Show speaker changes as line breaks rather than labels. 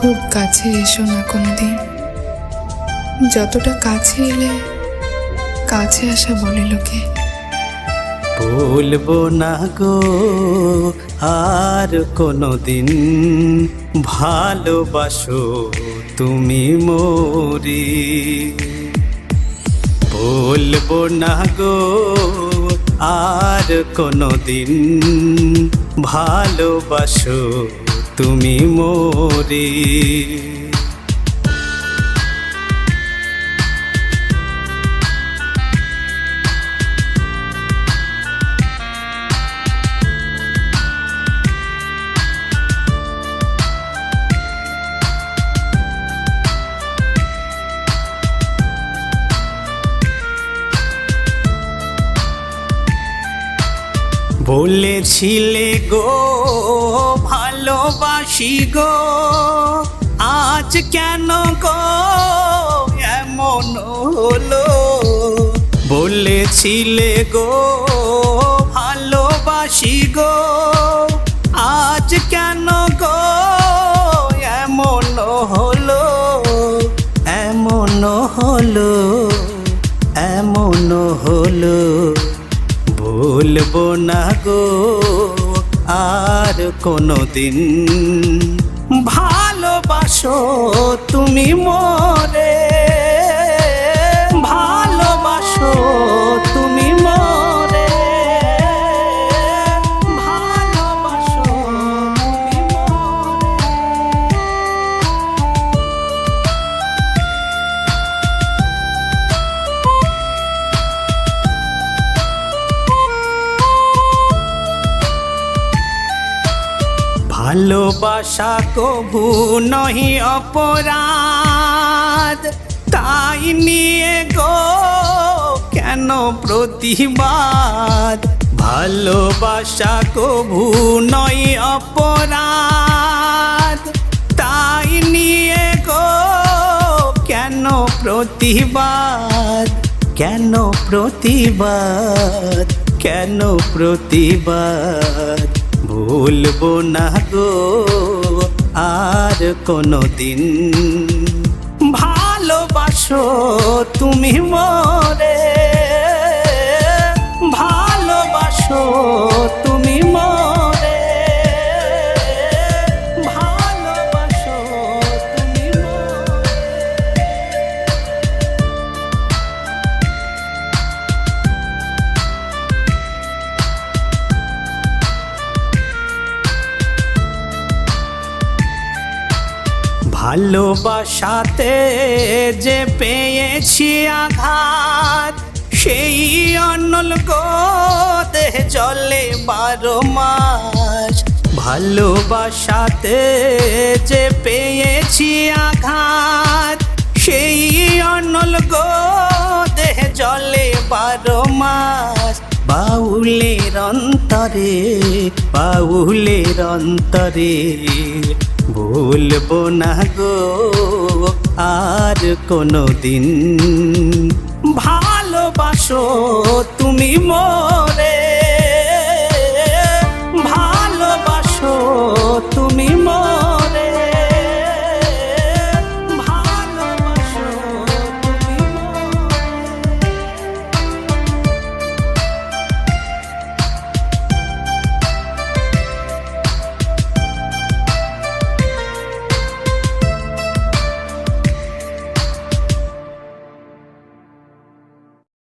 খুব কাছে এসো না কোনোদিন, যতটা কাছে এলে কাছে আসা বলে লোকে।
বলবো না গো আর কোনোদিন, ভালোবাসো তুমি মোরে। বলবো না গো আর কোনোদিন, ভালোবাসো তুমি মোরে। বলেছিলে গো ভালোবাসি গো, আজ কেন গো এমন হলো। বলেছিলে গো ভালোবাসি গো, আজ কেন গো এমন হলো। এমন হলো, এমন হলো। বলবো না গো আর কোনোদিন, ভালোবাসো তুমি মোরে। ভালোবাসো তুমি মোরে। ভালোবাসো তুমি মোরে। ভালোবাসা কভু নহি অপরাধ, তাই নিয়ে গো কেন প্রতিবাদ। ভালোবাসা কভু নহি অপরাধ, তাই নিয়ে গো কেন প্রতিবাদ। কেন প্রতিবাদ, কেন প্রতিবাদ। ভুলবো না গো আর কোনোদিন, ভালোবাসো তুমি মোরে। ভালোবাসো তুমি মোরে। ভালোবাসো তুমি মোরে। ভালোবাসাতে যে পেয়েছি আঘাত, সেই অনল গো দেহ জলে 12 মাস। ভালোবাসাতে যে পেয়েছি আঘাত, সেই অনল গো দেহ জলে 12 মাস। বাউলের অন্তরে, বাউলের অন্তরে। বলবো না গো আর কোনোদিন, ভালোবাসো তুমি মোরে।